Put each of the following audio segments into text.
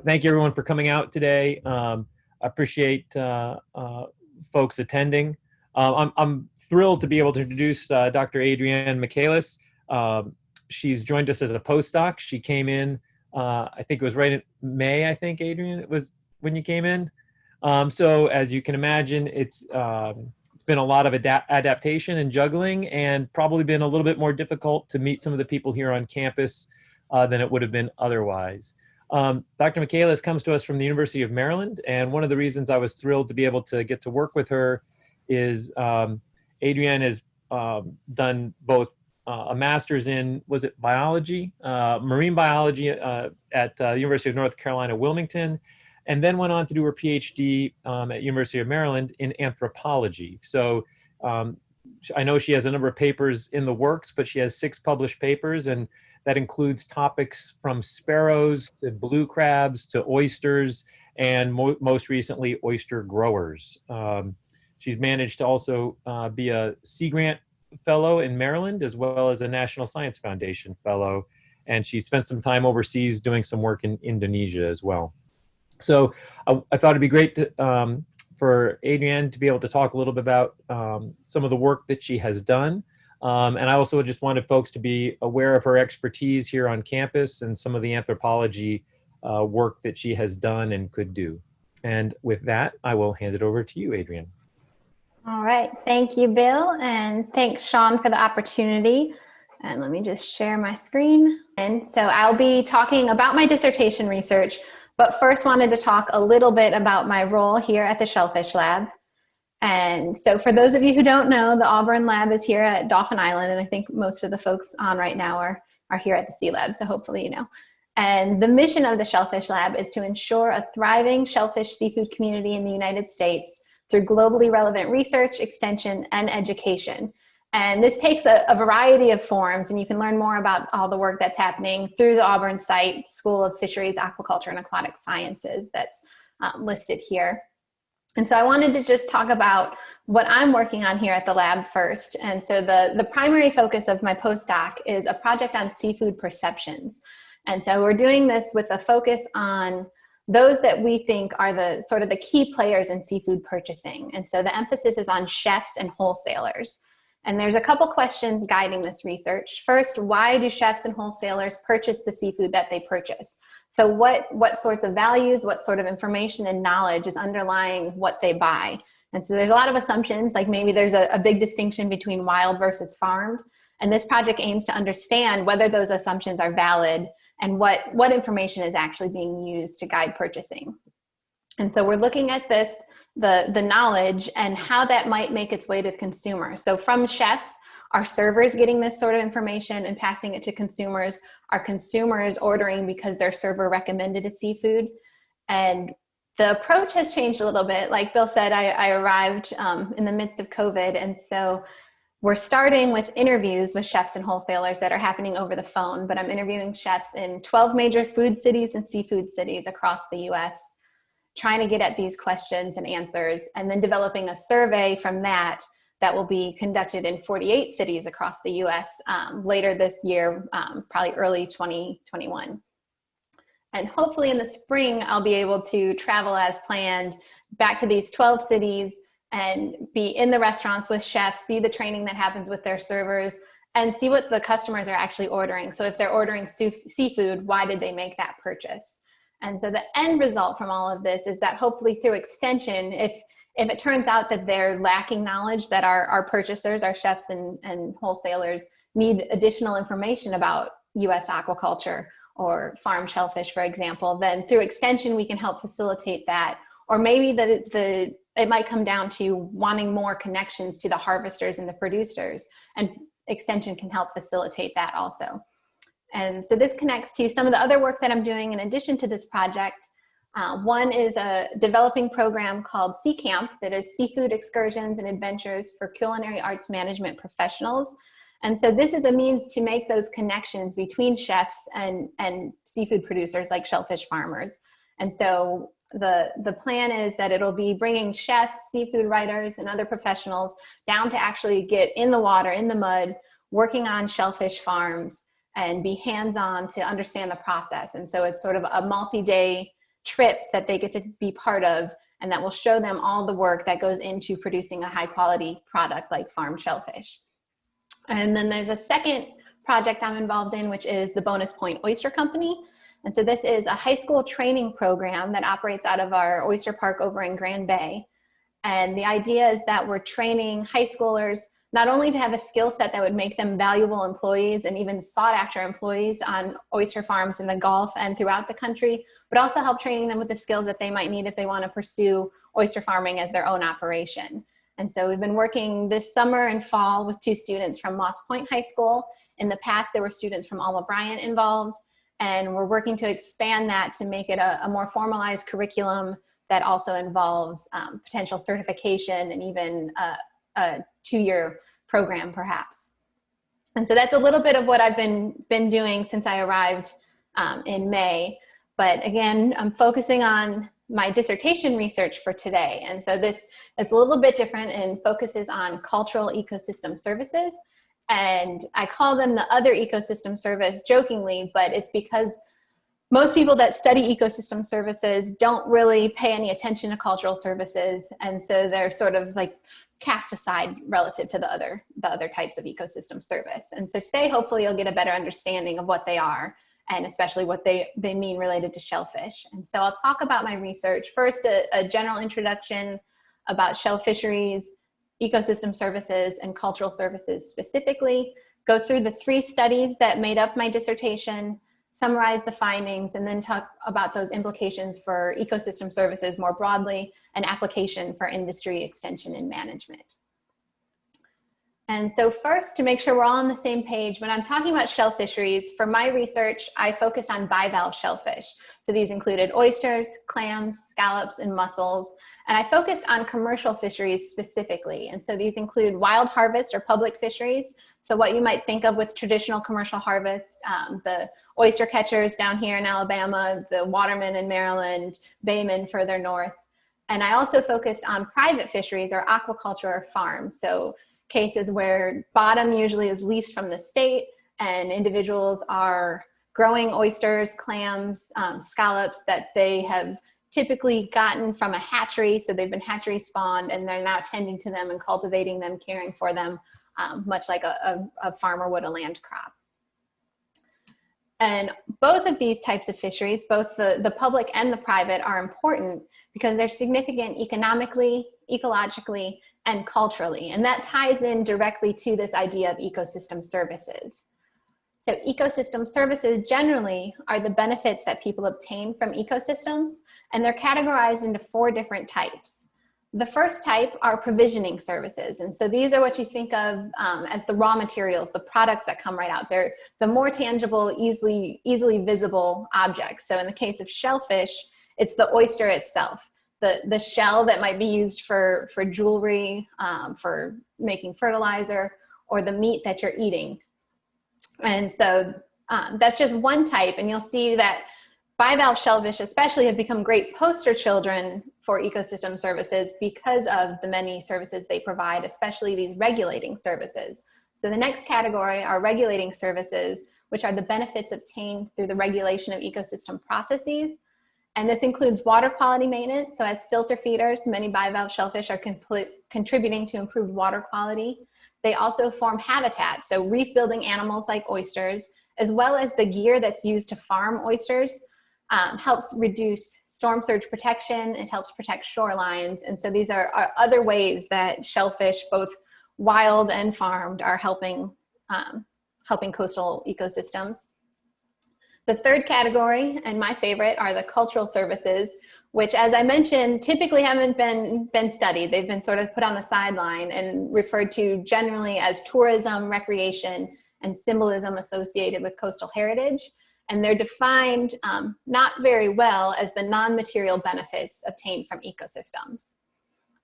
thank you everyone for coming out today. I appreciate folks attending. I'm thrilled to be able to introduce Dr. Adriane Michaelis. She's joined us as a postdoc. She came in, I think it was right in May, I think, Adriane, it was when you came in. So as you can imagine, it's been a lot of adaptation and juggling, and probably been a little bit more difficult to meet some of the people here on campus than it would have been otherwise. Dr. Michaelis comes to us from the University of Maryland, and one of the reasons I was thrilled to be able to get to work with her is Adriane has done both a master's in, was it biology, marine biology at the University of North Carolina, Wilmington, and then went on to do her PhD at University of Maryland in anthropology. So I know she has a number of papers in the works, but she has 6 published papers, and that includes topics from sparrows to blue crabs to oysters, and most recently, oyster growers. She's managed to also be a Sea Grant Fellow in Maryland, as well as a National Science Foundation Fellow, and she spent some time overseas doing some work in Indonesia as well. So I thought it'd be great to, for Adriane to be able to talk a little bit about some of the work that she has done. And I also just wanted folks to be aware of her expertise here on campus and some of the anthropology work that she has done and could do. And with that, I will hand it over to you, Adriane. All right, thank you, Bill, and thanks, Sean, for the opportunity. And let me just share my screen. And so I'll be talking about my dissertation research, but first wanted to talk a little bit about my role here at the Shellfish Lab. And so for those of you who don't know, the Auburn Lab is here at Dauphin Island, and I think most of the folks on right now are here at the Sea Lab, so hopefully you know. And the mission of the Shellfish Lab is to ensure a thriving shellfish seafood community in the United States through globally relevant research, extension, and education. And this takes a variety of forms, and you can learn more about all the work that's happening through the Auburn site, School of Fisheries, Aquaculture, and Aquatic Sciences that's listed here. And so I wanted to just talk about what I'm working on here at the lab first. And so the primary focus of my postdoc is a project on seafood perceptions. And so we're doing this with a focus on those that we think are the sort of the key players in seafood purchasing. And so the emphasis is on chefs and wholesalers. And there's a couple questions guiding this research. First, why do chefs and wholesalers purchase the seafood that they purchase? So what sorts of values, what sort of information and knowledge is underlying what they buy? And so there's a lot of assumptions, like maybe there's a big distinction between wild versus farmed. And this project aims to understand whether those assumptions are valid and what information is actually being used to guide purchasing. And so we're looking at this, the knowledge and how that might make its way to the consumer. So from chefs, are servers getting this sort of information and passing it to consumers? Are consumers ordering because their server recommended a seafood? And the approach has changed a little bit. Like Bill said, I arrived in the midst of COVID, and so we're starting with interviews with chefs and wholesalers that are happening over the phone, but I'm interviewing chefs in 12 major food cities and seafood cities across the US, trying to get at these questions and answers, and then developing a survey from that will be conducted in 48 cities across the US later this year, probably early 2021. And hopefully in the spring, I'll be able to travel as planned back to these 12 cities and be in the restaurants with chefs, see the training that happens with their servers, and see what the customers are actually ordering. So if they're ordering seafood, why did they make that purchase? And so the end result from all of this is that hopefully through extension, if it turns out that they're lacking knowledge, that our purchasers, our chefs and wholesalers need additional information about US aquaculture or farm shellfish, for example, then through extension, we can help facilitate that. Or maybe that it might come down to wanting more connections to the harvesters and the producers, and extension can help facilitate that also. And so this connects to some of the other work that I'm doing in addition to this project. One is a developing program called Sea Camp that is seafood excursions and adventures for culinary arts management professionals. And so this is a means to make those connections between chefs and seafood producers like shellfish farmers. And so the plan is that it'll be bringing chefs, seafood writers, and other professionals down to actually get in the water, in the mud, working on shellfish farms and be hands-on to understand the process. And so it's sort of a multi-day trip that they get to be part of, and that will show them all the work that goes into producing a high quality product like farmed shellfish. And then there's a second project I'm involved in, which is the Bonus Point Oyster Company. And so this is a high school training program that operates out of our oyster park over in Grand Bay. And the idea is that we're training high schoolers not only to have a skill set that would make them valuable employees and even sought after employees on oyster farms in the Gulf and throughout the country, but also help training them with the skills that they might need if they want to pursue oyster farming as their own operation. And so we've been working this summer and fall with 2 students from Moss Point High School. In the past, there were students from Alma Bryant involved, and we're working to expand that to make it a more formalized curriculum that also involves potential certification and even a 2-year program perhaps. And so that's a little bit of what I've been doing since I arrived in May. But again, I'm focusing on my dissertation research for today. And so this is a little bit different and focuses on cultural ecosystem services. And I call them the other ecosystem service jokingly, but it's because most people that study ecosystem services don't really pay any attention to cultural services. And so they're sort of like cast aside relative to the other types of ecosystem service. And so today, hopefully you'll get a better understanding of what they are, and especially what they mean related to shellfish. And so I'll talk about my research. First, a general introduction about shell fisheries, ecosystem services, and cultural services specifically, go through the 3 studies that made up my dissertation, summarize the findings, and then talk about those implications for ecosystem services more broadly and application for industry extension and management. And so first, to make sure we're all on the same page, when I'm talking about shell fisheries, for my research, I focused on bivalve shellfish. So these included oysters, clams, scallops, and mussels. And I focused on commercial fisheries specifically. And so these include wild harvest or public fisheries. So what you might think of with traditional commercial harvest, the oyster catchers down here in Alabama, the watermen in Maryland, baymen further north. And I also focused on private fisheries or aquaculture or farms. So cases where bottom usually is leased from the state and individuals are growing oysters, clams, scallops that they have typically gotten from a hatchery. So they've been hatchery spawned and they're now tending to them and cultivating them, caring for them, much like a farmer would a land crop. And both of these types of fisheries, both the public and the private, are important because they're significant economically, ecologically, and culturally. And that ties in directly to this idea of ecosystem services. So ecosystem services generally are the benefits that people obtain from ecosystems, and they're categorized into 4 different types. The first type are provisioning services. And so these are what you think of as the raw materials, the products that come right out. They're the more tangible, easily visible objects. So in the case of shellfish, it's the oyster itself, the shell that might be used for jewelry, for making fertilizer, or the meat that you're eating. And so that's just one type. And you'll see that bivalve shellfish especially have become great poster children for ecosystem services because of the many services they provide, especially these regulating services. So the next category are regulating services, which are the benefits obtained through the regulation of ecosystem processes. And this includes water quality maintenance. So as filter feeders, many bivalve shellfish are contributing to improved water quality. They also form habitat, so reef building animals like oysters, as well as the gear that's used to farm oysters, helps reduce storm surge protection. It helps protect shorelines. And so these are other ways that shellfish, both wild and farmed, are helping coastal ecosystems. The third category, and my favorite, are the cultural services, which, as I mentioned, typically haven't been studied. They've been sort of put on the sideline and referred to generally as tourism, recreation, and symbolism associated with coastal heritage. And they're defined not very well as the non-material benefits obtained from ecosystems.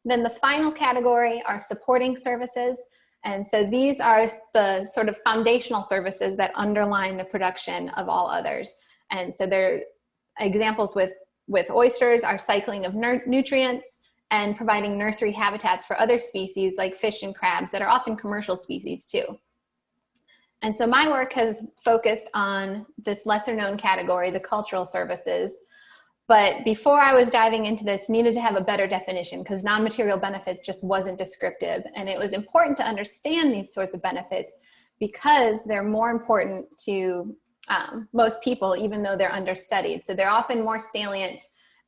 Then the final category are supporting services. And so these are the sort of foundational services that underline the production of all others. And so they're examples with oysters are cycling of nutrients and providing nursery habitats for other species like fish and crabs that are often commercial species too. And so my work has focused on this lesser known category, the cultural services. But before I was diving into this, needed to have a better definition because non-material benefits just wasn't descriptive. And it was important to understand these sorts of benefits because they're more important to most people, even though they're understudied. So they're often more salient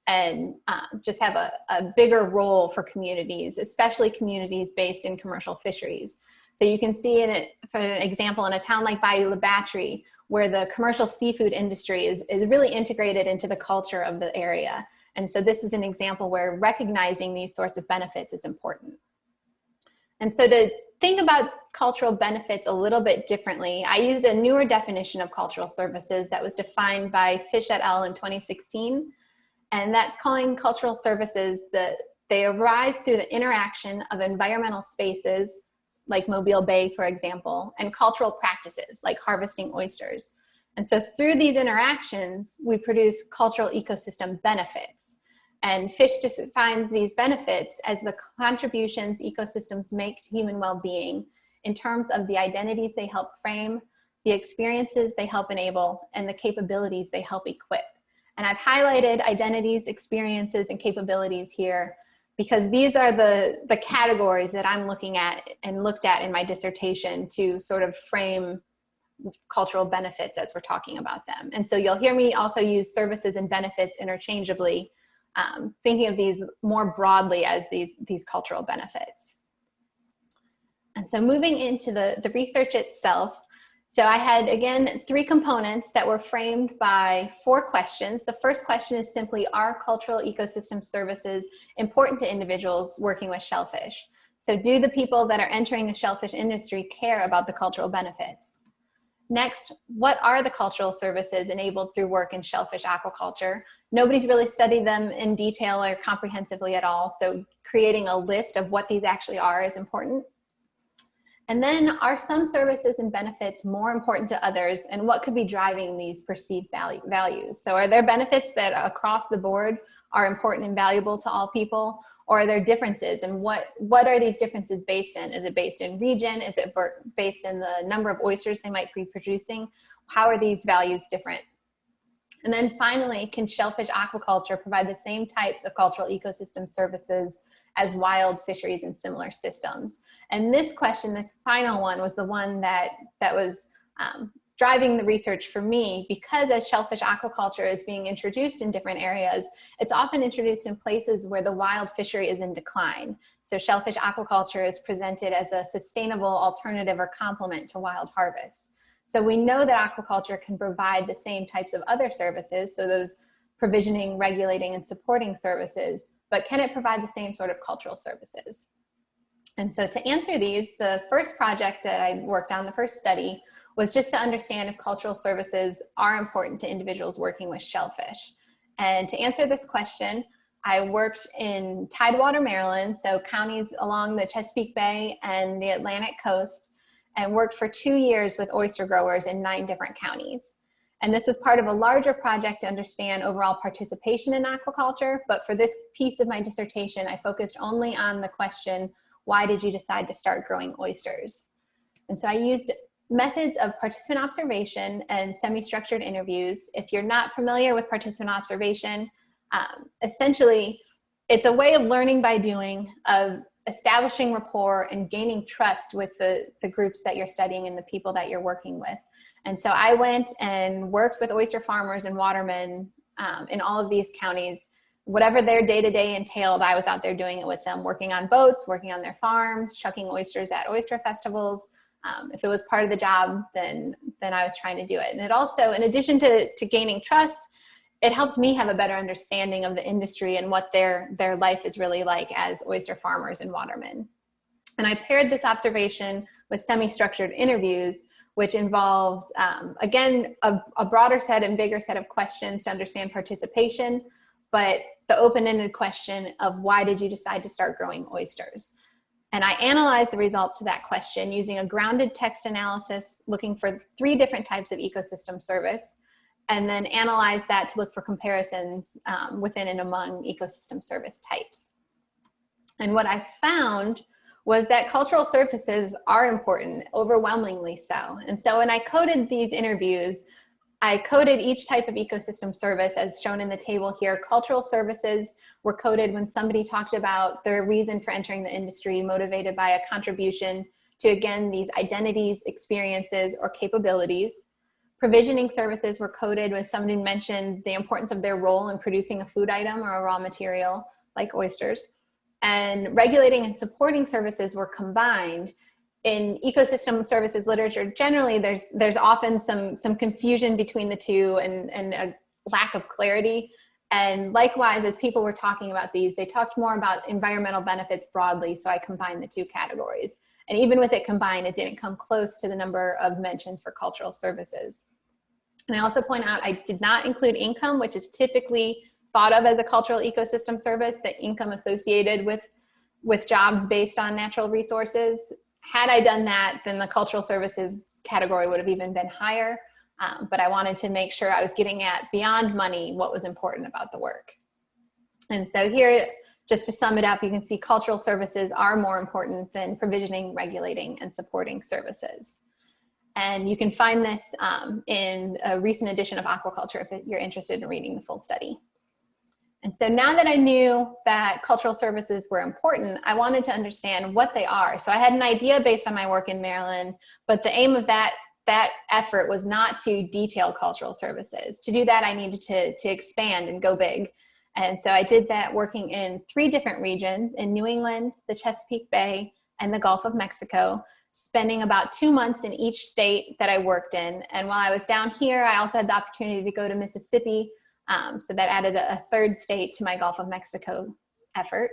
and just have a bigger role for communities, especially communities based in commercial fisheries. So you can see in it, for an example, in a town like Bayou La Batterie, where the commercial seafood industry is really integrated into the culture of the area. And so this is an example where recognizing these sorts of benefits is important. And so to think about cultural benefits a little bit differently, I used a newer definition of cultural services that was defined by Fish et al. In 2016. And that's calling cultural services that they arise through the interaction of environmental spaces, like Mobile Bay, for example, and cultural practices like harvesting oysters. And so through these interactions, we produce cultural ecosystem benefits. And Fish defines these benefits as the contributions ecosystems make to human well-being in terms of the identities they help frame, the experiences they help enable, and the capabilities they help equip. And I've highlighted identities, experiences, and capabilities here because these are the categories that I'm looking at and looked at in my dissertation to sort of frame cultural benefits as we're talking about them. And so you'll hear me also use services and benefits interchangeably, thinking of these more broadly as these cultural benefits. And so moving into the research itself, so I had, again, 3 components that were framed by 4 questions. The first question is simply, are cultural ecosystem services important to individuals working with shellfish? So do the people that are entering the shellfish industry care about the cultural benefits? Next, what are the cultural services enabled through work in shellfish aquaculture? Nobody's really studied them in detail or comprehensively at all, so creating a list of what these actually are is important. And then, are some services and benefits more important to others, and what could be driving these perceived values? So are there benefits that across the board are important and valuable to all people, or are there differences, and what are these differences based in? Is it based in region? Is it based in the number of oysters they might be producing? How are these values different? And then finally, can shellfish aquaculture provide the same types of cultural ecosystem services as wild fisheries and similar systems? And this question, this final one, was the one that was driving the research for me, because as shellfish aquaculture is being introduced in different areas, it's often introduced in places where the wild fishery is in decline. So shellfish aquaculture is presented as a sustainable alternative or complement to wild harvest. So we know that aquaculture can provide the same types of other services, so those provisioning, regulating, and supporting services, but can it provide the same sort of cultural services? And so to answer these, the first project that I worked on, the first study, was just to understand if cultural services are important to individuals working with shellfish. And to answer this question, I worked in Tidewater, Maryland, so counties along the Chesapeake Bay and the Atlantic coast, and worked for 2 years with oyster growers in 9 different counties. And this was part of a larger project to understand overall participation in aquaculture. But for this piece of my dissertation, I focused only on the question, why did you decide to start growing oysters? And so I used methods of participant observation and semi-structured interviews. If you're not familiar with participant observation, essentially it's a way of learning by doing, of establishing rapport and gaining trust with the groups that you're studying and the people that you're working with. And so I went and worked with oyster farmers and watermen in all of these counties. Whatever their day-to-day entailed, I was out there doing it with them, working on boats, working on their farms, shucking oysters at oyster festivals. If it was part of the job, then I was trying to do it. And it also, in addition to gaining trust, it helped me have a better understanding of the industry and what their life is really like as oyster farmers and watermen. And I paired this observation with semi-structured interviews, which involved, again, a broader set and bigger set of questions to understand participation, but the open-ended question of why did you decide to start growing oysters? And I analyzed the results of that question using a grounded text analysis, looking for 3 different types of ecosystem service, and then analyze that to look for comparisons within and among ecosystem service types. And what I found was that cultural services are important, overwhelmingly so. And so when I coded these interviews, I coded each type of ecosystem service as shown in the table here. Cultural services were coded when somebody talked about their reason for entering the industry, motivated by a contribution to, again, these identities, experiences, or capabilities. Provisioning services were coded when somebody mentioned the importance of their role in producing a food item or a raw material like oysters. And regulating and supporting services were combined. In ecosystem services literature, generally there's often some confusion between the two and a lack of clarity. And likewise, as people were talking about these, they talked more about environmental benefits broadly, so I combined the two categories. And even with it combined, it didn't come close to the number of mentions for cultural services. And I also point out I did not include income, which is typically thought of as a cultural ecosystem service, the income associated with jobs based on natural resources. Had I done that, then the cultural services category would have even been higher. But I wanted to make sure I was getting at, beyond money, what was important about the work. And so here, just to sum it up, you can see cultural services are more important than provisioning, regulating, and supporting services. And you can find this in a recent edition of Aquaculture if you're interested in reading the full study. And so now that I knew that cultural services were important, I wanted to understand what they are. So I had an idea based on my work in Maryland, but the aim of that effort was not to detail cultural services. To do that, I needed to expand and go big. And so I did that working in 3 different regions, in New England, the Chesapeake Bay, and the Gulf of Mexico, spending about 2 months in each state that I worked in. And while I was down here, I also had the opportunity to go to Mississippi. So that added a 3rd state to my Gulf of Mexico effort.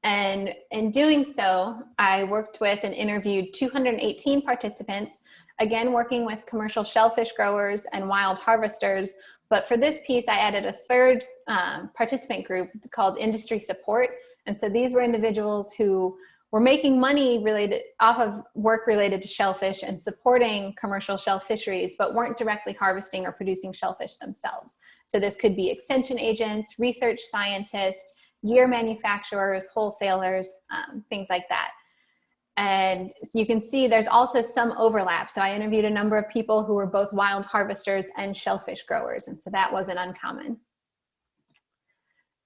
And in doing so, I worked with and interviewed 218 participants, again, working with commercial shellfish growers and wild harvesters. But for this piece, I added a 3rd participant group called industry support. And so these were individuals who were making money off of work related to shellfish and supporting commercial shell fisheries, but weren't directly harvesting or producing shellfish themselves. So this could be extension agents, research scientists, gear manufacturers, wholesalers, things like that. And so you can see there's also some overlap. So I interviewed a number of people who were both wild harvesters and shellfish growers, and so that wasn't uncommon.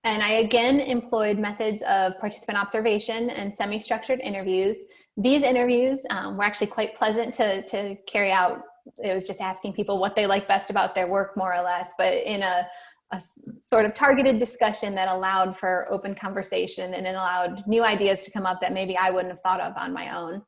And I again employed methods of participant observation and semi-structured interviews. These interviews were actually quite pleasant to carry out. It was just asking people what they like best about their work, more or less, but in a sort of targeted discussion that allowed for open conversation and it allowed new ideas to come up that maybe I wouldn't have thought of on my own.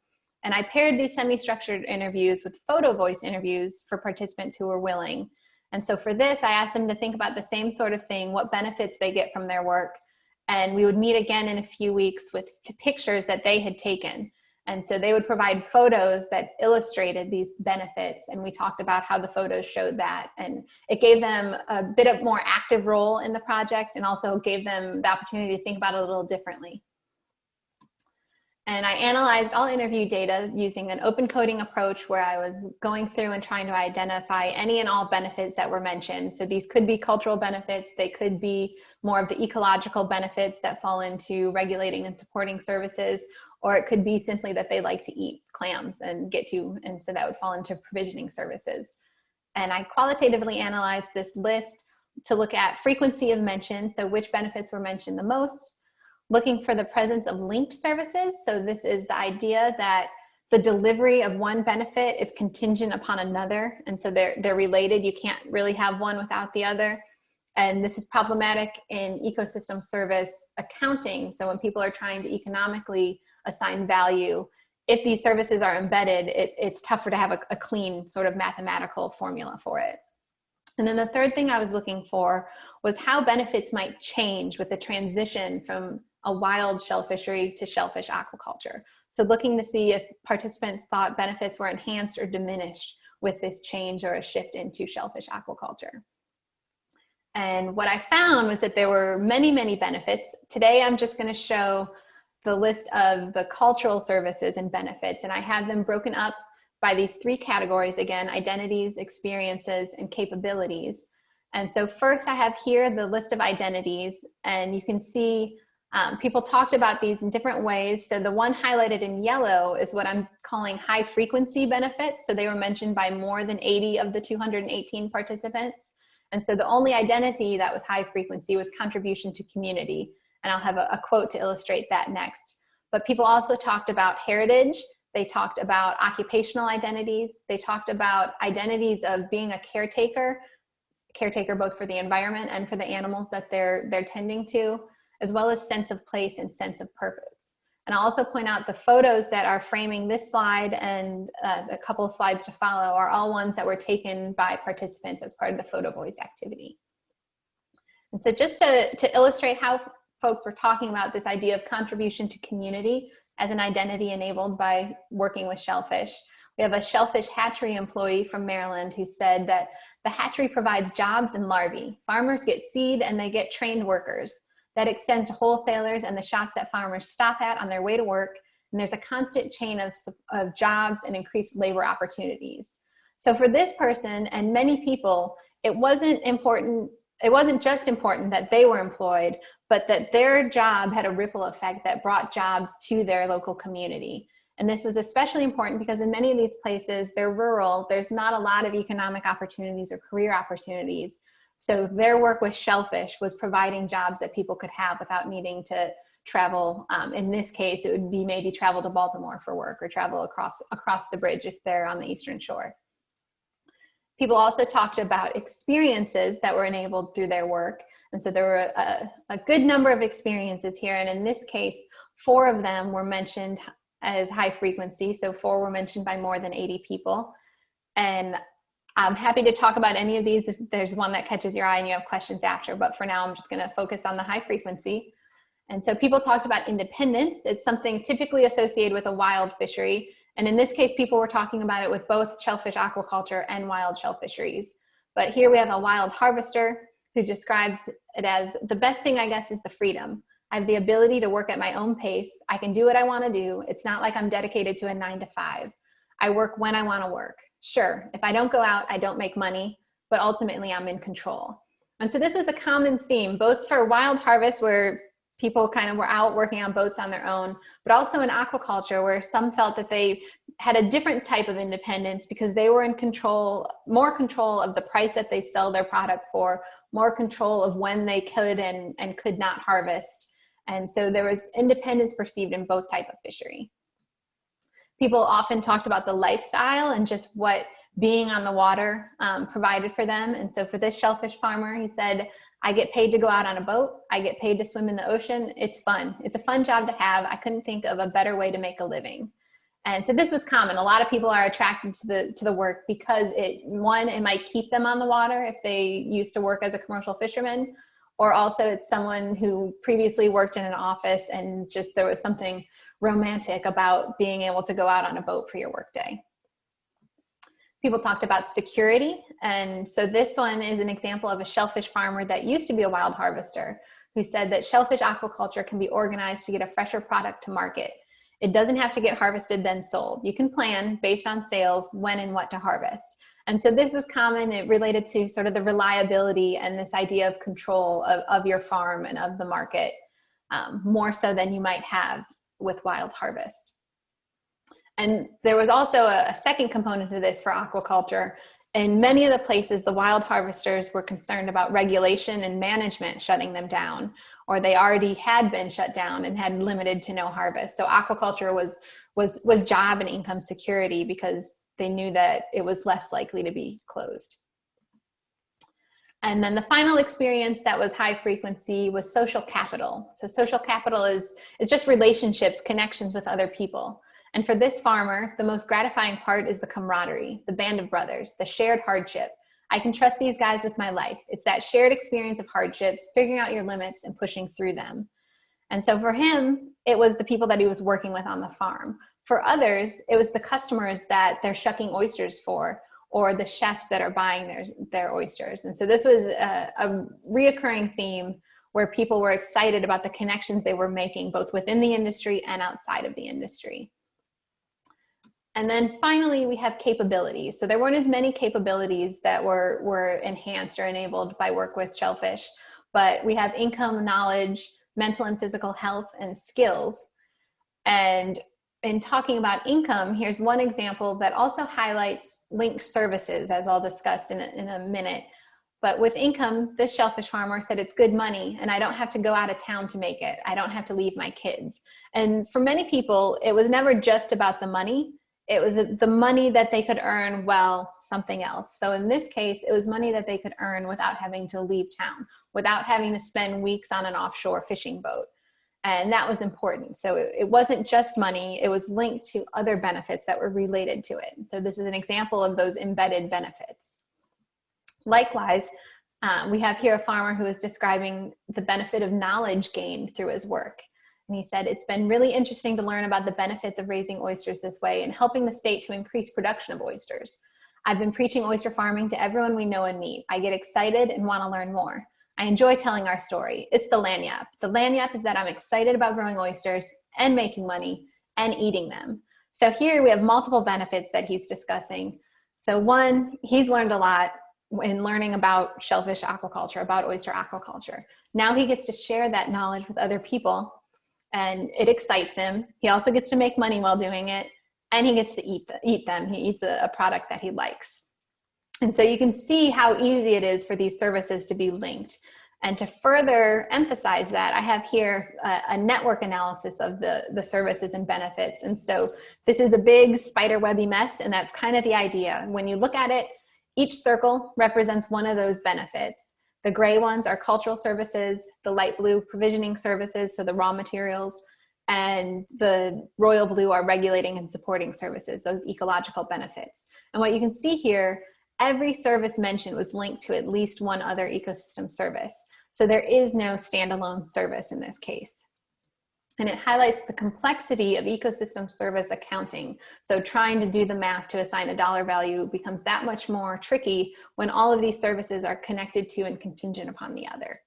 And I paired these semi-structured interviews with photo voice interviews for participants who were willing. And so for this, I asked them to think about the same sort of thing, what benefits they get from their work. And we would meet again in a few weeks with pictures that they had taken. And so they would provide photos that illustrated these benefits. And we talked about how the photos showed that. And it gave them a bit of more active role in the project and also gave them the opportunity to think about it a little differently. And I analyzed all interview data using an open coding approach where I was going through and trying to identify any and all benefits that were mentioned. So these could be cultural benefits, they could be more of the ecological benefits that fall into regulating and supporting services, or it could be simply that they like to eat clams and so that would fall into provisioning services. And I qualitatively analyzed this list to look at frequency of mention, so which benefits were mentioned the most, looking for the presence of linked services. So this is the idea that the delivery of one benefit is contingent upon another. And so they're related. You can't really have one without the other. And this is problematic in ecosystem service accounting. So when people are trying to economically assign value, if these services are embedded, it's tougher to have a clean sort of mathematical formula for it. And then the 3rd thing I was looking for was how benefits might change with the transition from a wild shell fishery to shellfish aquaculture. So looking to see if participants thought benefits were enhanced or diminished with this change or a shift into shellfish aquaculture. And what I found was that there were many, many benefits. Today, I'm just going to show the list of the cultural services and benefits, and I have them broken up by these 3 categories, again, identities, experiences, and capabilities. And so first I have here the list of identities, and you can see People talked about these in different ways. So the one highlighted in yellow is what I'm calling high frequency benefits. So they were mentioned by more than 80 of the 218 participants. And so the only identity that was high frequency was contribution to community. And I'll have a quote to illustrate that next. But people also talked about heritage. They talked about occupational identities. They talked about identities of being a caretaker both for the environment and for the animals that they're tending to, as well as sense of place and sense of purpose. And I'll also point out the photos that are framing this slide and a couple of slides to follow are all ones that were taken by participants as part of the Photo Voice activity. And so just to illustrate how folks were talking about this idea of contribution to community as an identity enabled by working with shellfish, we have a shellfish hatchery employee from Maryland who said that the hatchery provides jobs and larvae. Farmers get seed and they get trained workers. That extends to wholesalers and the shops that farmers stop at on their way to work. And there's a constant chain of jobs and increased labor opportunities. So for this person and many people, it wasn't just important that they were employed, but that their job had a ripple effect that brought jobs to their local community. And this was especially important because in many of these places, they're rural, there's not a lot of economic opportunities or career opportunities. So their work with shellfish was providing jobs that people could have without needing to travel. In this case, it would be maybe travel to Baltimore for work or travel across the bridge if they're on the Eastern Shore. People also talked about experiences that were enabled through their work. And so there were a good number of experiences here. And in this case, 4 of them were mentioned as high frequency. So 4 were mentioned by more than 80 people. And I'm happy to talk about any of these if there's one that catches your eye and you have questions after, but for now I'm just going to focus on the high frequency. And so people talked about independence. It's something typically associated with a wild fishery. And in this case, people were talking about it with both shellfish aquaculture and wild shell fisheries. But here we have a wild harvester who describes it as the best thing, I guess, is the freedom. I have the ability to work at my own pace. I can do what I want to do. It's not like I'm dedicated to a 9 to 5. I work when I want to work. Sure, if I don't go out, I don't make money, but ultimately I'm in control. And so this was a common theme, both for wild harvest where people kind of were out working on boats on their own, but also in aquaculture where some felt that they had a different type of independence because they were in control, more control of the price that they sell their product for, more control of when they could and could not harvest. And so there was independence perceived in both type of fishery. People often talked about the lifestyle and just what being on the water provided for them. And so for this shellfish farmer, he said, I get paid to go out on a boat. I get paid to swim in the ocean. It's fun. It's a fun job to have. I couldn't think of a better way to make a living. And so this was common. A lot of people are attracted to the work because it might keep them on the water if they used to work as a commercial fisherman, or also it's someone who previously worked in an office and just there was something romantic about being able to go out on a boat for your workday. People talked about security. And so this one is an example of a shellfish farmer that used to be a wild harvester who said that shellfish aquaculture can be organized to get a fresher product to market. It doesn't have to get harvested then sold. You can plan based on sales when and what to harvest. And so this was common. It related to sort of the reliability and this idea of control of your farm and of the market, more so than you might have with wild harvest. And there was also a second component to this for aquaculture. In many of the places, the wild harvesters were concerned about regulation and management shutting them down, or they already had been shut down and had limited to no harvest. So aquaculture was job and income security because they knew that it was less likely to be closed. And then the final experience that was high frequency was social capital. So social capital is just relationships, connections with other people. And for this farmer, the most gratifying part is the camaraderie, the band of brothers, the shared hardship. I can trust these guys with my life. It's that shared experience of hardships, figuring out your limits and pushing through them. And so for him, it was the people that he was working with on the farm. For others, it was the customers that they're shucking oysters for, or the chefs that are buying their oysters. And so this was a reoccurring theme where people were excited about the connections they were making both within the industry and outside of the industry. And then finally, we have capabilities. So there weren't as many capabilities that were enhanced or enabled by work with shellfish, but we have income, knowledge, mental and physical health, and skills. And in talking about income, here's one example that also highlights linked services, as I'll discuss in a minute. But with income, this shellfish farmer said it's good money and I don't have to go out of town to make it. I don't have to leave my kids. And for many people, it was never just about the money. It was the money that they could earn while something else. So in this case, it was money that they could earn without having to leave town, without having to spend weeks on an offshore fishing boat. And that was important. So it wasn't just money, it was linked to other benefits that were related to it. So this is an example of those embedded benefits. Likewise, we have here a farmer who is describing the benefit of knowledge gained through his work. And he said, it's been really interesting to learn about the benefits of raising oysters this way and helping the state to increase production of oysters. I've been preaching oyster farming to everyone we know and meet. I get excited and want to learn more. I enjoy telling our story. It's the lagniappe. The lagniappe is that I'm excited about growing oysters and making money and eating them. So here we have multiple benefits that he's discussing. So one, he's learned a lot in learning about shellfish aquaculture, about oyster aquaculture. Now he gets to share that knowledge with other people and it excites him. He also gets to make money while doing it and he gets to eat them. He eats a product that he likes. And so you can see how easy it is for these services to be linked. And to further emphasize that, I have here a network analysis of the services and benefits. And so this is a big spiderwebby mess, and that's kind of the idea. When you look at it, each circle represents one of those benefits. The gray ones are cultural services, the light blue provisioning services, so the raw materials, and the royal blue are regulating and supporting services, those ecological benefits. And what you can see here, every service mentioned was linked to at least one other ecosystem service. So there is no standalone service in this case. And it highlights the complexity of ecosystem service accounting. So trying to do the math to assign a dollar value becomes that much more tricky when all of these services are connected to and contingent upon the other.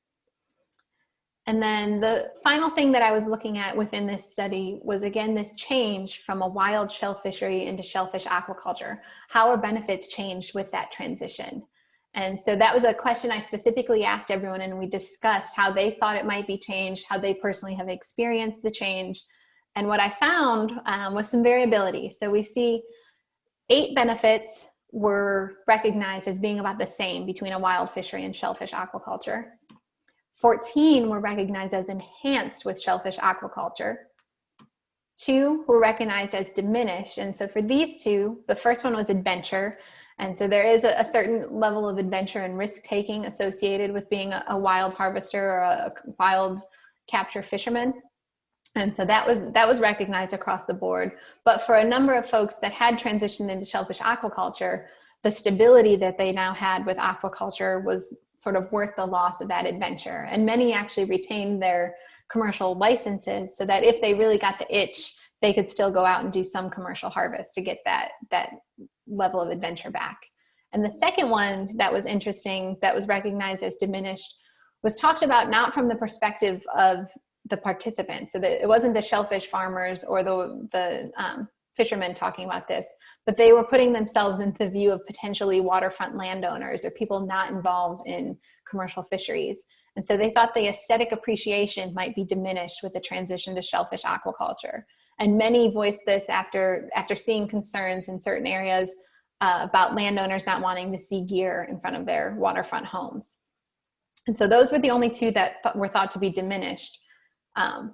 And then the final thing that I was looking at within this study was, again, this change from a wild shell fishery into shellfish aquaculture. How are benefits changed with that transition? And so that was a question I specifically asked everyone, and we discussed how they thought it might be changed, how they personally have experienced the change. And what I found was some variability. So we see 8 benefits were recognized as being about the same between a wild fishery and shellfish aquaculture. 14 were recognized as enhanced with shellfish aquaculture. 2 were recognized as diminished. And so for these 2, the first one was adventure. And so there is a certain level of adventure and risk-taking associated with being a wild harvester or a wild capture fisherman. And so that was recognized across the board. But for a number of folks that had transitioned into shellfish aquaculture, the stability that they now had with aquaculture was sort of worth the loss of that adventure. And many actually retained their commercial licenses so that if they really got the itch, they could still go out and do some commercial harvest to get that level of adventure back. And the second one that was interesting, that was recognized as diminished, was talked about not from the perspective of the participants. So that it wasn't the shellfish farmers or the fishermen talking about this, but they were putting themselves into the view of potentially waterfront landowners or people not involved in commercial fisheries. And so they thought the aesthetic appreciation might be diminished with the transition to shellfish aquaculture. And many voiced this after seeing concerns in certain areas about landowners not wanting to see gear in front of their waterfront homes. And so those were the only 2 that were thought to be diminished.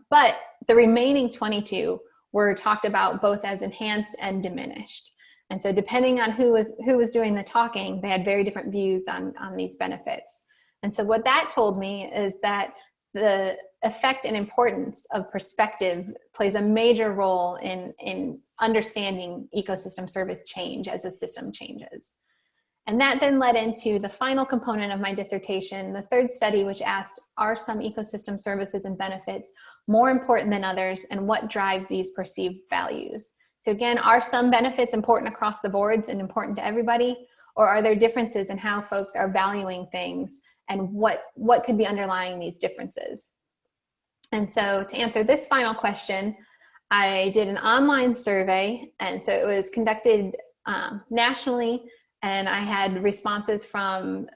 But the remaining 22 were talked about both as enhanced and diminished. And so depending on who was doing the talking, they had very different views on these benefits. And so what that told me is that the effect and importance of perspective plays a major role in understanding ecosystem service change as a system changes. And that then led into the final component of my dissertation, the third study, which asked, are some ecosystem services and benefits more important than others, and what drives these perceived values? So again, are some benefits important across the boards and important to everybody, or are there differences in how folks are valuing things, and what could be underlying these differences? And so to answer this final question, I did an online survey, and so it was conducted nationally, and I had responses from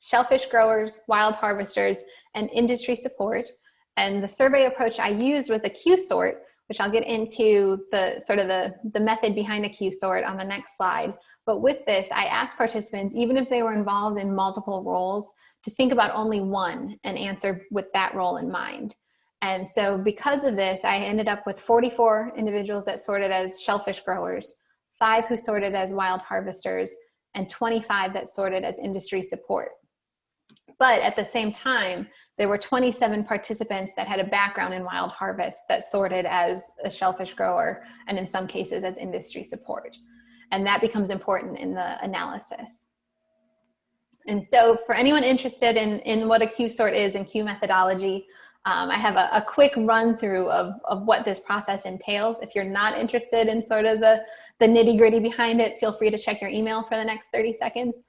shellfish growers, wild harvesters, and industry support. And the survey approach I used was a Q-sort, which I'll get into the method behind a Q-sort on the next slide. But with this, I asked participants, even if they were involved in multiple roles, to think about only one and answer with that role in mind. And so because of this, I ended up with 44 individuals that sorted as shellfish growers, 5 who sorted as wild harvesters, and 25 that sorted as industry support. But at the same time, there were 27 participants that had a background in wild harvest that sorted as a shellfish grower, and in some cases as industry support. And that becomes important in the analysis. And so for anyone interested in what a Q-sort is and Q methodology, I have a quick run through of what this process entails. If you're not interested in sort of the nitty-gritty behind it, feel free to check your email for the next 30 seconds.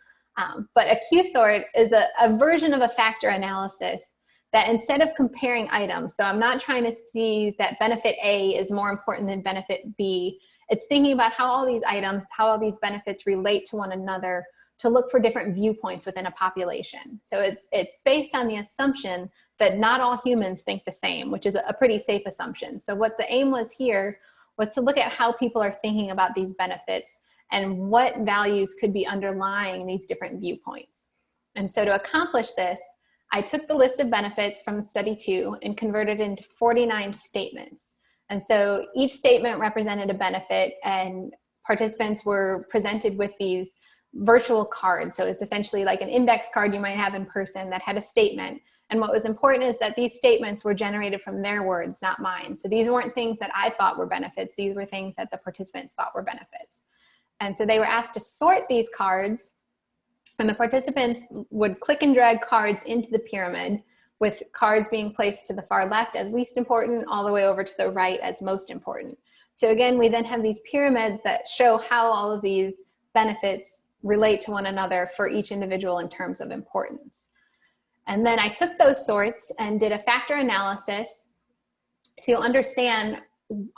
But a Q-sort is a version of a factor analysis that instead of comparing items, so I'm not trying to see that benefit A is more important than benefit B, it's thinking about how all these items, how all these benefits relate to one another to look for different viewpoints within a population. So it's based on the assumption that not all humans think the same, which is a pretty safe assumption. So what the aim was here was to look at how people are thinking about these benefits and what values could be underlying these different viewpoints. And so to accomplish this, I took the list of benefits from study 2 and converted it into 49 statements. And so each statement represented a benefit, and participants were presented with these virtual cards. So it's essentially like an index card you might have in person that had a statement. And what was important is that these statements were generated from their words, not mine. So these weren't things that I thought were benefits. These were things that the participants thought were benefits. And so they were asked to sort these cards, and the participants would click and drag cards into the pyramid, with cards being placed to the far left as least important, all the way over to the right as most important. So again, we then have these pyramids that show how all of these benefits relate to one another for each individual in terms of importance. And then I took those sorts and did a factor analysis to understand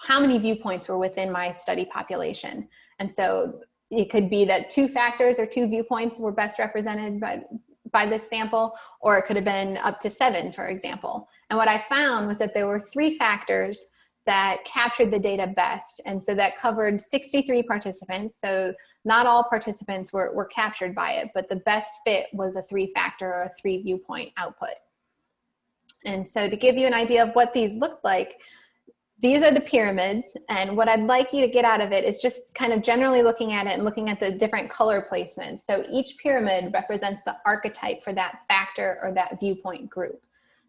how many viewpoints were within my study population. And so it could be that 2 factors or 2 viewpoints were best represented by this sample, or it could have been up to 7, for example. And what I found was that there were 3 factors that captured the data best. And so that covered 63 participants. So not all participants were captured by it, but the best fit was a 3-factor or a 3-viewpoint output. And so to give you an idea of what these looked like, these are the pyramids, and what I'd like you to get out of it is just kind of generally looking at it and looking at the different color placements. So each pyramid represents the archetype for that factor or that viewpoint group.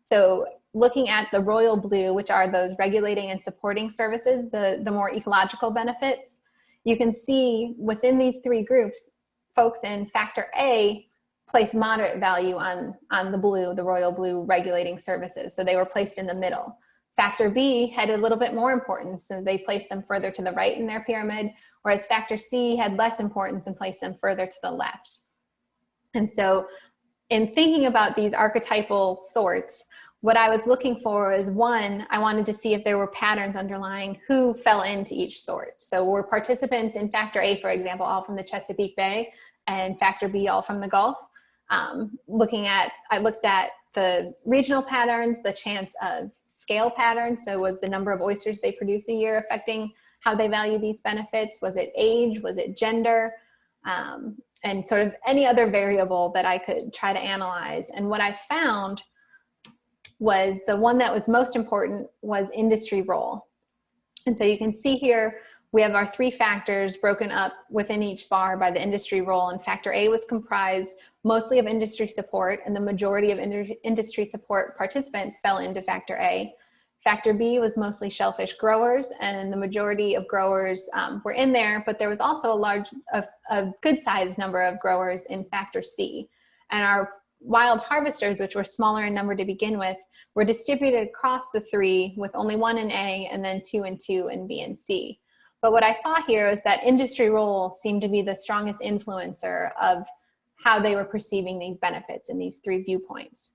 So looking at the royal blue, which are those regulating and supporting services, the more ecological benefits, you can see within these 3 groups, folks in factor A place moderate value on the blue, the royal blue regulating services. So they were placed in the middle. Factor B had a little bit more importance, so they placed them further to the right in their pyramid, whereas factor C had less importance and placed them further to the left. And so in thinking about these archetypal sorts, what I was looking for is, 1, I wanted to see if there were patterns underlying who fell into each sort. So were participants in factor A, for example, all from the Chesapeake Bay, and factor B all from the Gulf? I looked at the regional patterns, the chance of scale patterns. So was the number of oysters they produce a year affecting how they value these benefits? Was it age? Was it gender? And sort of any other variable that I could try to analyze. And what I found was the one that was most important was industry role. And so you can see here, we have our 3 factors broken up within each bar by the industry role, and factor A was comprised mostly of industry support, and the majority of industry support participants fell into factor A. Factor B was mostly shellfish growers, and the majority of growers were in there, but there was also a good-sized number of growers in factor C. And our wild harvesters, which were smaller in number to begin with, were distributed across the 3, with only 1 in A and then 2 and 2 in B and C. But what I saw here is that industry role seemed to be the strongest influencer of how they were perceiving these benefits in these 3 viewpoints.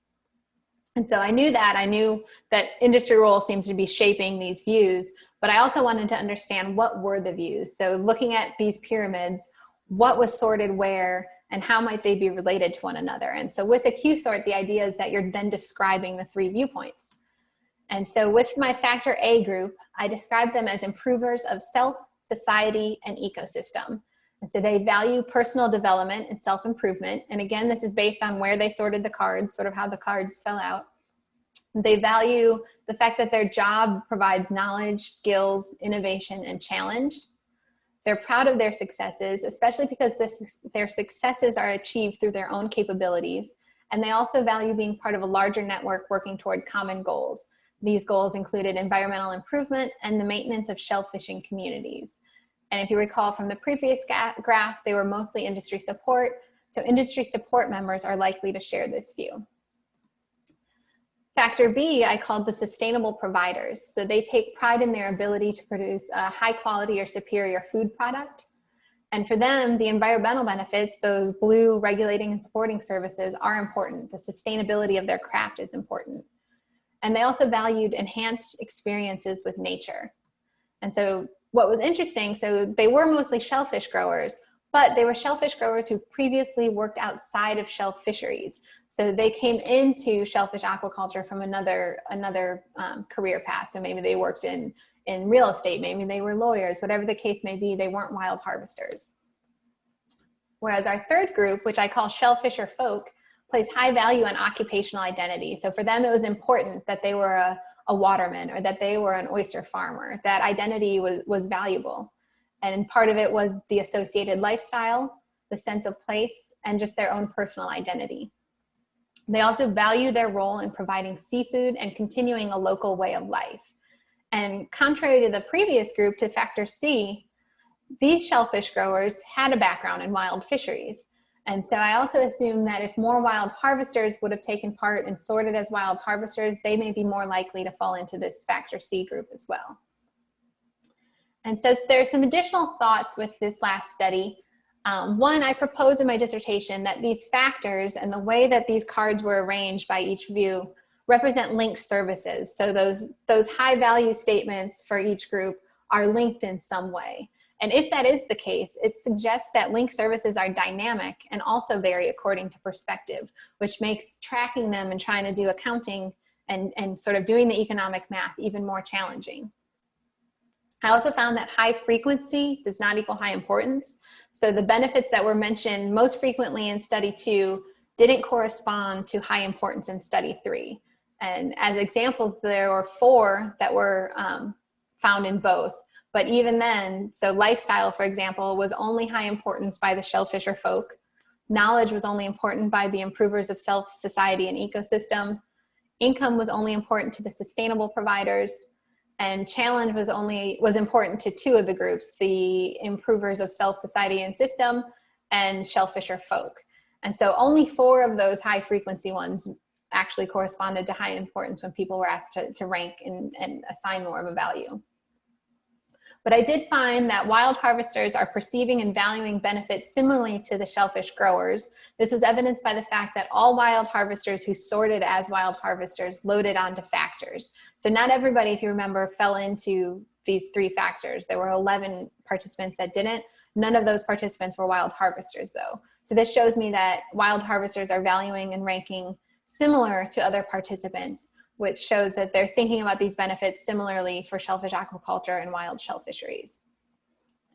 And so I knew that industry role seems to be shaping these views, but I also wanted to understand what were the views. So looking at these pyramids, what was sorted where, and how might they be related to one another? And so with a Q-sort, the idea is that you're then describing the 3 viewpoints. And so with my factor A group, I describe them as improvers of self, society, and ecosystem. And so they value personal development and self-improvement. And again, this is based on where they sorted the cards, sort of how the cards fell out. They value the fact that their job provides knowledge, skills, innovation, and challenge. They're proud of their successes, especially because their successes are achieved through their own capabilities. And they also value being part of a larger network working toward common goals. These goals included environmental improvement and the maintenance of shellfishing communities. And if you recall from the previous graph, they were mostly industry support. So industry support members are likely to share this view. Factor B, I called the sustainable providers. So they take pride in their ability to produce a high quality or superior food product. And for them, the environmental benefits, those blue regulating and supporting services, are important. The sustainability of their craft is important. And they also valued enhanced experiences with nature. And so what was interesting, so they were mostly shellfish growers, but they were shellfish growers who previously worked outside of shell fisheries. So they came into shellfish aquaculture from another career path. So maybe they worked in real estate, maybe they were lawyers, whatever the case may be, they weren't wild harvesters. Whereas our third group, which I call shellfisher folk, place high value on occupational identity. So for them, it was important that they were a waterman or that they were an oyster farmer. That identity was valuable. And part of it was the associated lifestyle, the sense of place, and just their own personal identity. They also value their role in providing seafood and continuing a local way of life. And contrary to the previous group, to factor C, these shellfish growers had a background in wild fisheries. And so I also assume that if more wild harvesters would have taken part and sorted as wild harvesters, they may be more likely to fall into this factor C group as well. And so there's some additional thoughts with this last study. One, I propose in my dissertation that these factors and the way that these cards were arranged by each view represent linked services. So those high value statements for each group are linked in some way. And if that is the case, it suggests that linked services are dynamic and also vary according to perspective, which makes tracking them and trying to do accounting and sort of doing the economic math even more challenging. I also found that high frequency does not equal high importance. So the benefits that were mentioned most frequently in study 2 didn't correspond to high importance in study 3. And as examples, there were 4 that were found in both. But even then, so lifestyle, for example, was only high importance by the shellfisher folk. Knowledge was only important by the improvers of self, society, and ecosystem. Income was only important to the sustainable providers. And challenge was important to 2 of the groups, the improvers of self, society, and system, and shellfisher folk. And so only 4 of those high frequency ones actually corresponded to high importance when people were asked to rank and assign more of a value. But I did find that wild harvesters are perceiving and valuing benefits similarly to the shellfish growers. This was evidenced by the fact that all wild harvesters who sorted as wild harvesters loaded onto factors. So not everybody, if you remember, fell into these 3 factors. There were 11 participants that didn't. None of those participants were wild harvesters though. So this shows me that wild harvesters are valuing and ranking similar to other participants, which shows that they're thinking about these benefits similarly for shellfish aquaculture and wild shell fisheries.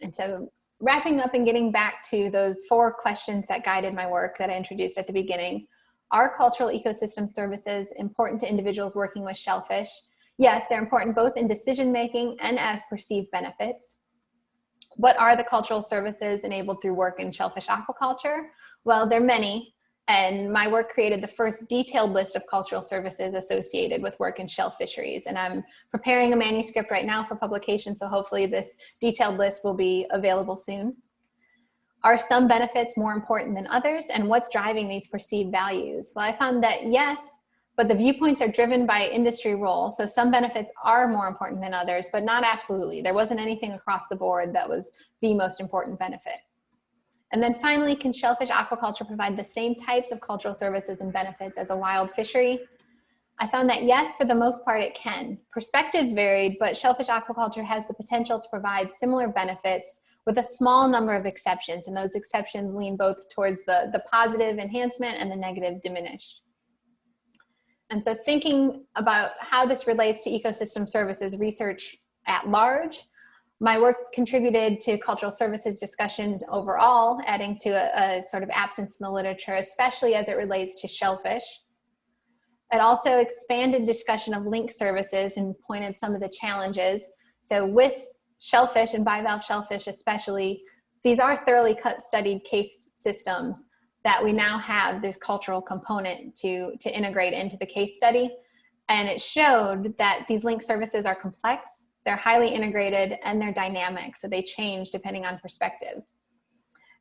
And so wrapping up and getting back to those 4 questions that guided my work that I introduced at the beginning. Are cultural ecosystem services important to individuals working with shellfish? Yes, they're important both in decision-making and as perceived benefits. What are the cultural services enabled through work in shellfish aquaculture? Well, there are many. And my work created the first detailed list of cultural services associated with work in shell fisheries. And I'm preparing a manuscript right now for publication, so hopefully this detailed list will be available soon. Are some benefits more important than others? And what's driving these perceived values? Well, I found that yes, but the viewpoints are driven by industry role. So some benefits are more important than others, but not absolutely. There wasn't anything across the board that was the most important benefit. And then finally, can shellfish aquaculture provide the same types of cultural services and benefits as a wild fishery? I found that yes, for the most part it can. Perspectives varied, but shellfish aquaculture has the potential to provide similar benefits with a small number of exceptions, and those exceptions lean both towards the positive enhancement and the negative diminished. And so thinking about how this relates to ecosystem services research at large, my work contributed to cultural services discussion overall, adding to a sort of absence in the literature, especially as it relates to shellfish. It also expanded discussion of link services and pointed some of the challenges. So with shellfish and bivalve shellfish especially, these are thoroughly studied case systems that we now have this cultural component to integrate into the case study. And it showed that these link services are complex, they're highly integrated, and they're dynamic, so they change depending on perspective.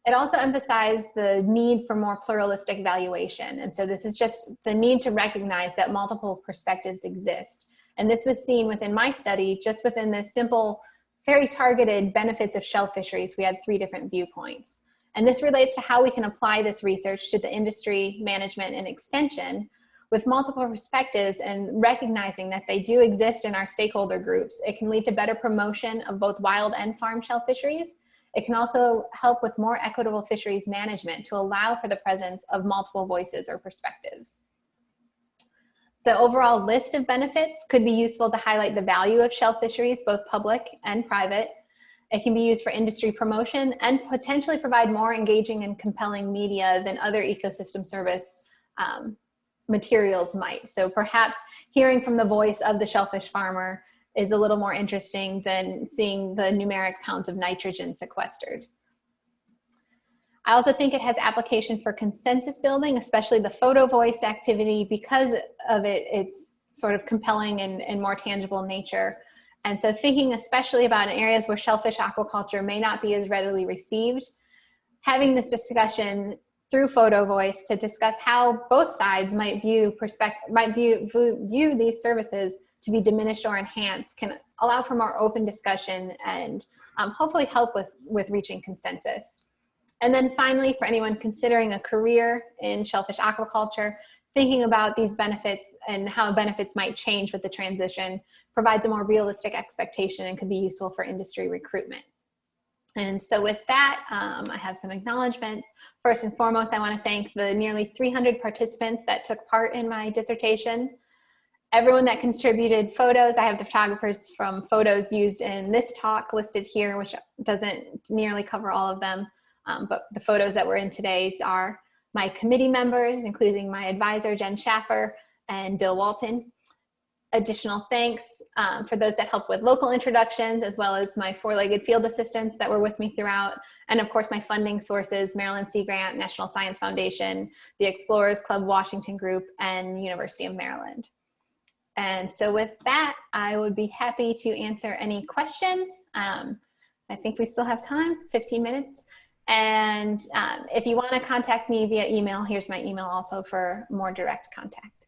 It also emphasized the need for more pluralistic valuation. And so this is just the need to recognize that multiple perspectives exist. And this was seen within my study, just within this simple, very targeted benefits of shell fisheries. We had 3 different viewpoints. And this relates to how we can apply this research to the industry, management, and extension with multiple perspectives and recognizing that they do exist in our stakeholder groups. It can lead to better promotion of both wild and farm shell fisheries. It can also help with more equitable fisheries management to allow for the presence of multiple voices or perspectives. The overall list of benefits could be useful to highlight the value of shell fisheries, both public and private. It can be used for industry promotion and potentially provide more engaging and compelling media than other ecosystem service materials might. So perhaps hearing from the voice of the shellfish farmer is a little more interesting than seeing the numeric pounds of nitrogen sequestered. I also think it has application for consensus building, especially the photo voice activity, because of its sort of compelling and more tangible nature. And so thinking especially about in areas where shellfish aquaculture may not be as readily received, having this discussion through photo voice to discuss how both sides might view these services to be diminished or enhanced can allow for more open discussion and hopefully help with reaching consensus. And then finally, for anyone considering a career in shellfish aquaculture, thinking about these benefits and how benefits might change with the transition provides a more realistic expectation and could be useful for industry recruitment. And so with that, I have some acknowledgements. First and foremost, I want to thank the nearly 300 participants that took part in my dissertation. Everyone that contributed photos. I have the photographers from photos used in this talk listed here, which doesn't nearly cover all of them, but the photos that were in today's are my committee members, including my advisor, Jen Schaffer, and Bill Walton. Additional thanks for those that helped with local introductions, as well as my 4-legged field assistants that were with me throughout. And of course, my funding sources, Maryland Sea Grant, National Science Foundation, the Explorers Club Washington Group, and University of Maryland. And so with that, I would be happy to answer any questions. I think we still have time, 15 minutes. And if you want to contact me via email, here's my email also for more direct contact.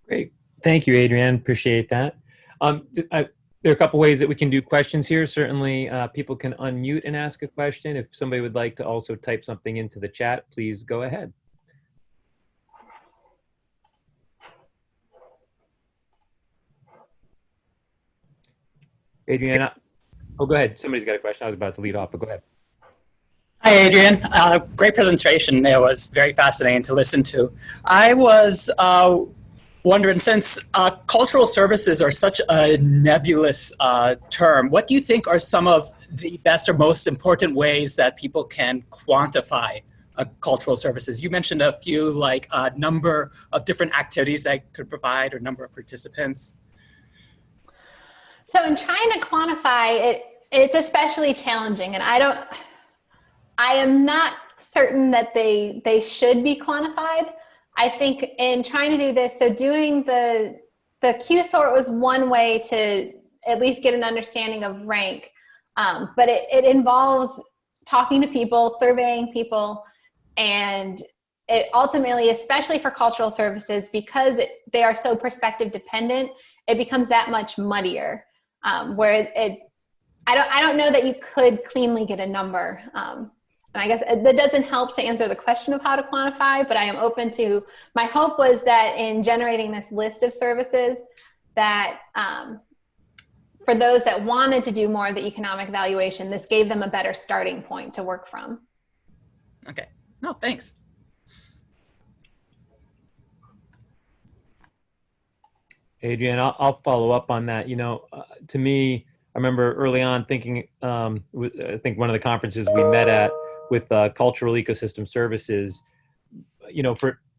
Great. Thank you, Adriane. Appreciate that. There are a couple ways that we can do questions here. Certainly, people can unmute and ask a question. If somebody would like to also type something into the chat, please go ahead. Adriane, oh, go ahead. Somebody's got a question. I was about to lead off, but go ahead. Hi, Adriane. Great presentation. It was very fascinating to listen to. I was wondering, since cultural services are such a nebulous term, what do you think are some of the best or most important ways that people can quantify cultural services? You mentioned a few, like a number of different activities that could provide or number of participants. So in trying to quantify it, it's especially challenging, and I am not certain that they should be quantified. I think in trying to do this, so doing the Q-sort was one way to at least get an understanding of rank, but it involves talking to people, surveying people, and it ultimately, especially for cultural services, because they are so perspective dependent, it becomes that much muddier. Where I don't know that you could cleanly get a number. And I guess that doesn't help to answer the question of how to quantify, but I am open to, my hope was that in generating this list of services that for those that wanted to do more of the economic evaluation, this gave them a better starting point to work from. Okay, no, thanks. Adrienne, I'll follow up on that. To me, I remember early on thinking, I think one of the conferences we met at with cultural ecosystem services,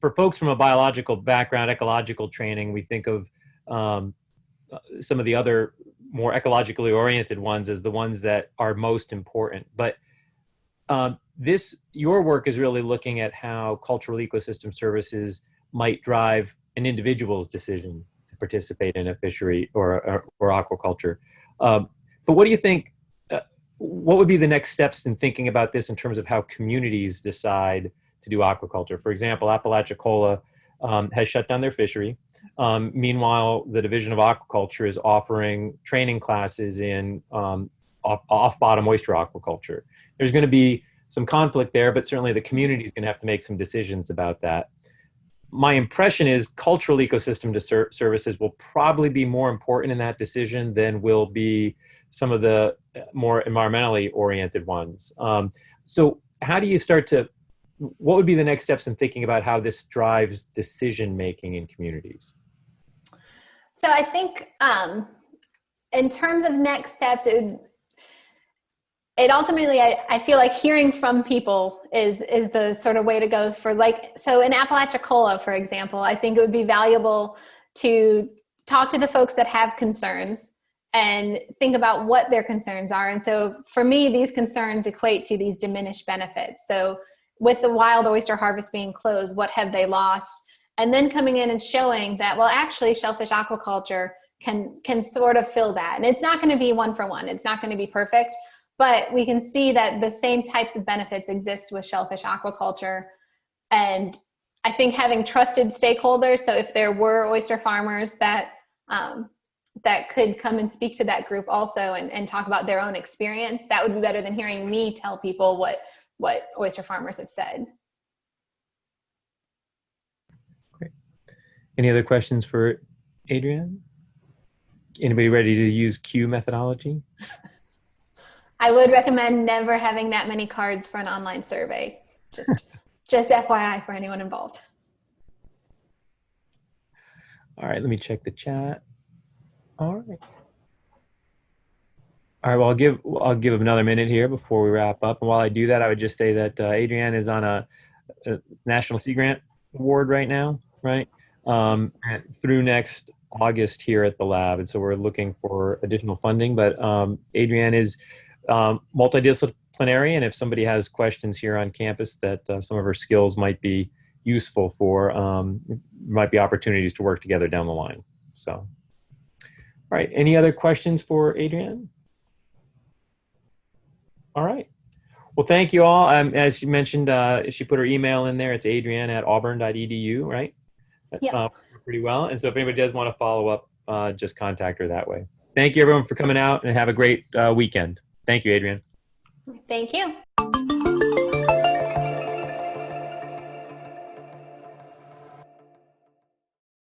for folks from a biological background, ecological training, we think of some of the other more ecologically oriented ones as the ones that are most important. But your work is really looking at how cultural ecosystem services might drive an individual's decision to participate in a fishery or aquaculture. But what do you think, what would be the next steps in thinking about this in terms of how communities decide to do aquaculture? For example, Apalachicola has shut down their fishery. Meanwhile, the Division of Aquaculture is offering training classes in off-bottom oyster aquaculture. There's going to be some conflict there, but certainly the community is going to have to make some decisions about that. My impression is cultural ecosystem services will probably be more important in that decision than will be some of the more environmentally oriented ones. So how do you what would be the next steps in thinking about how this drives decision-making in communities? So I think in terms of next steps, it ultimately, I feel like hearing from people is the sort of way to go so in Apalachicola, for example, I think it would be valuable to talk to the folks that have concerns and think about what their concerns are. And so for me, these concerns equate to these diminished benefits. So with the wild oyster harvest being closed, what have they lost? And then coming in and showing that, well, actually shellfish aquaculture can sort of fill that. And it's not going to be one for one. It's not going to be perfect, but we can see that the same types of benefits exist with shellfish aquaculture. And I think having trusted stakeholders, so if there were oyster farmers that could come and speak to that group also and talk about their own experience, that would be better than hearing me tell people what oyster farmers have said. Great. Any other questions for Adrienne? Anybody ready to use Q methodology? I would recommend never having that many cards for an online survey. Just FYI for anyone involved. All right, let me check the chat. All right. All right, well, I'll give another minute here before we wrap up. And while I do that, I would just say that Adrienne is on a National Sea Grant Award right now, right? Through next August here at the lab. And so we're looking for additional funding, but Adrienne is multidisciplinary. And if somebody has questions here on campus that some of her skills might be useful for, might be opportunities to work together down the line. So, all right, any other questions for Adrienne? All right. Well, thank you all. As you mentioned, she put her email in there. It's adrienne@auburn.edu, right? Yeah. Pretty well. And so if anybody does want to follow up, just contact her that way. Thank you, everyone, for coming out, and have a great weekend. Thank you, Adrienne. Thank you.